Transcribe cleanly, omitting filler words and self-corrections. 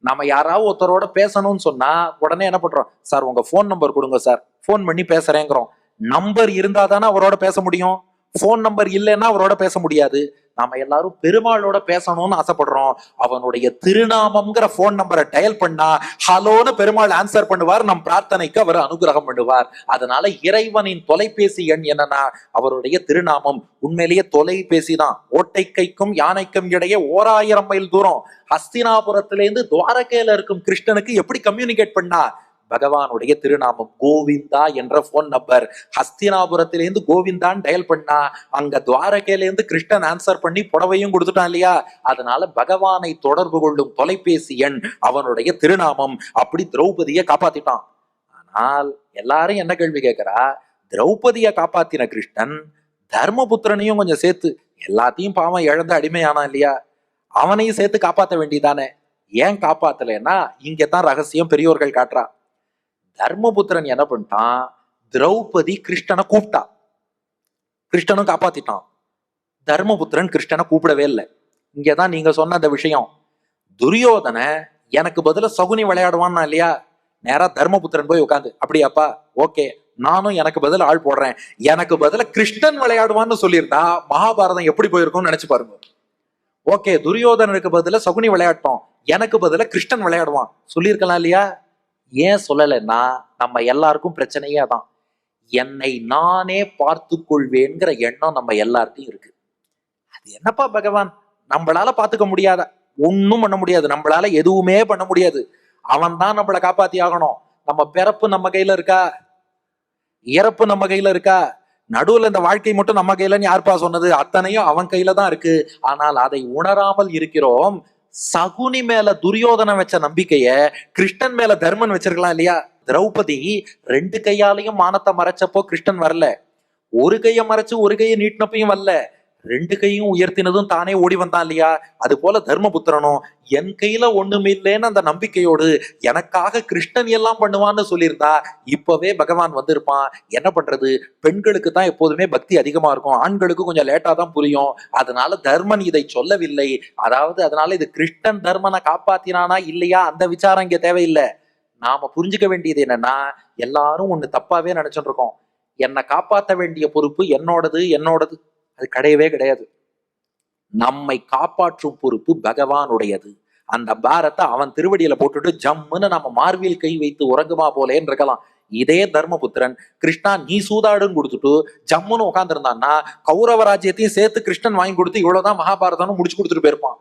நம்ம யாராவது ஒருத்தரோட பேசணும்னு சொன்னா உடனே என்ன பண்றோம், சார் உங்க போன் நம்பர் கொடுங்க சார், போன் பண்ணி பேசுறேங்கிறோம். நம்பர் இருந்தா தானே அவரோட பேச முடியும். போன் நம்பர் இல்லைன்னா அவரோட பேச முடியாது. நாம எல்லாரும் பெருமாளோட பேசணும்னு ஆசைப்படுறோம். அவனுடைய திருநாமம்ங்கிற போன் நம்பரை டயல் பண்ணா ஹலோன்னு பெருமாள் ஆன்சர் பண்ணுவார், நம் பிரார்த்தனைக்கு அவர் அனுகிரகம் பண்ணுவார். அதனால இறைவனின் தொலைபேசி எண் என்னன்னா அவருடைய திருநாமம். உண்மையிலேயே தொலைபேசி தான். ஓட்டைக்கைக்கும் யானைக்கும் இடையே 1000 மைல் தூரம். ஹஸ்தினாபுரத்திலிருந்து துவாரகையில இருக்கும் கிருஷ்ணனுக்கு எப்படி கம்யூனிகேட் பண்ணா? பகவானுடைய திருநாமம் கோவிந்தா என்ற போன் நம்பர். ஹஸ்தினாபுரத்திலேருந்து கோவிந்தான் டயல் பண்ணா அங்க துவாரகையிலேருந்து கிருஷ்ணன் ஆன்சர் பண்ணி புடவையும் கொடுத்துட்டான் இல்லையா? அதனால பகவானை தொடர்பு கொள்ளும் தொலைபேசி எண் அவனுடைய திருநாமம். அப்படி திரௌபதியை காப்பாத்திட்டான். ஆனால் எல்லாரும் என்ன கேள்வி கேட்கிறா, திரௌபதியை காப்பாத்தின கிருஷ்ணன் தர்மபுத்திரனையும் கொஞ்சம் சேர்த்து, எல்லாத்தையும் பாவம் இழந்து அடிமையானான் இல்லையா, அவனையும் சேர்த்து காப்பாற்ற வேண்டியதானே? ஏன் காப்பாத்தலைன்னா இங்கதான் ரகசியம் பெரியோர்கள் காட்டுறா. தர்மபுத்திரன் என்ன பண்ணிட்டான், திரௌபதி கிருஷ்ணனை கூப்பிட்டா, கிருஷ்ணனும் காப்பாத்திட்டான். தர்மபுத்திரன் கிருஷ்ணனை கூப்பிடவே இல்லை. இங்கதான் நீங்க சொன்ன அந்த விஷயம். துரியோதன எனக்கு பதில சகுனி விளையாடுவான்னா இல்லையா, நேரா தர்மபுத்திரன் போய் உட்காந்து, அப்படியாப்பா ஓகே நானும் எனக்கு பதில் ஆள் போடுறேன், எனக்கு பதில கிருஷ்ணன் விளையாடுவான்னு சொல்லியிருந்தா மகாபாரதம் எப்படி போயிருக்கும்னு நினைச்சு பாருங்க. ஓகே துரியோதனனுக்கு பதில சகுனி விளையாட்டோம், எனக்கு பதில கிருஷ்ணன் விளையாடுவான் சொல்லியிருக்கலாம் இல்லையா? ஏன் சொல்லலைன்னா நம்ம எல்லாருக்கும் பிரச்சனையே தான். என்னை நானே பார்த்து கொள்வேங்கிற எண்ணம் நம்ம எல்லார்ட்டையும் இருக்கு. அது என்னப்பா பகவான், நம்மளால பாத்துக்க முடியாத, ஒன்னும் பண்ண முடியாது, நம்மளால எதுவுமே பண்ண முடியாது, அவன் தான் நம்மளை காப்பாத்தி ஆகணும். நம்ம பிறப்பு நம்ம கையில இருக்கா? இறப்பு நம்ம கையில இருக்கா? நடுவுல இந்த வாழ்க்கை மட்டும் நம்ம கையிலன்னு யாருப்பா சொன்னது? அத்தனையும் அவன் கையில தான் இருக்கு. ஆனால் அதை உணராமல் இருக்கிறோம். சகுனி மேல துரியோதனம் வச்ச நம்பிக்கைய கிருஷ்ணன் மேல தர்மன் வச்சிருக்கலாம் இல்லையா? திரௌபதி 2 கையாலையும் மானத்தை மறைச்சப்போ கிருஷ்ணன் வரல, ஒரு கையை மறைச்சு ஒரு கையை நீட்டினப்பையும் வரல, 2 கையும் உயர்த்தினதும் தானே ஓடி வந்தான் இல்லையா? அது போல தர்மபுத்திரனும் என் கையில ஒண்ணுமே இல்லைன்னு அந்த நம்பிக்கையோடு எனக்காக கிருஷ்ணன் எல்லாம் பண்ணுவான்னு சொல்லியிருந்தா இப்பவே பகவான் வந்திருப்பான். என்ன பண்றது, பெண்களுக்கு தான் எப்போதுமே பக்தி அதிகமா இருக்கும், ஆண்களுக்கு கொஞ்சம் லேட்டா தான் புரியும். அதனால தர்மன் இதை சொல்லவில்லை. அதாவது அதனால இது கிருஷ்ணன் தர்மனை காப்பாத்தினானா இல்லையா அந்த விசாரம் இங்க தேவையில்லை. நாம புரிஞ்சுக்க வேண்டியது என்னன்னா, எல்லாரும் ஒண்ணு தப்பாவே நினைச்சுட்டு இருக்கோம். என்னை காப்பாற்ற வேண்டிய பொறுப்பு என்னோடது என்னோடது, அது கிடையவே கிடையாது. நம்மை காப்பாற்றும் பொறுப்பு பகவானுடையது. அந்த பாரத்தை அவன் திருவடியில போட்டுட்டு ஜம்முன்னு நம்ம மார்பில் கை வைத்து உறங்குமா போலேன்னு இருக்கலாம். இதே தர்மபுத்திரன் கிருஷ்ணா நீ சூதாடுன்னு கொடுத்துட்டு ஜம்முன்னு உட்கார்ந்து இருந்தான்னா கௌரவ ராஜ்யத்தையும் சேர்த்து கிருஷ்ணன் வாங்கி கொடுத்து இவ்வளவுதான் மகாபாரதம்னு முடிச்சு கொடுத்துட்டு போயிருப்பான்.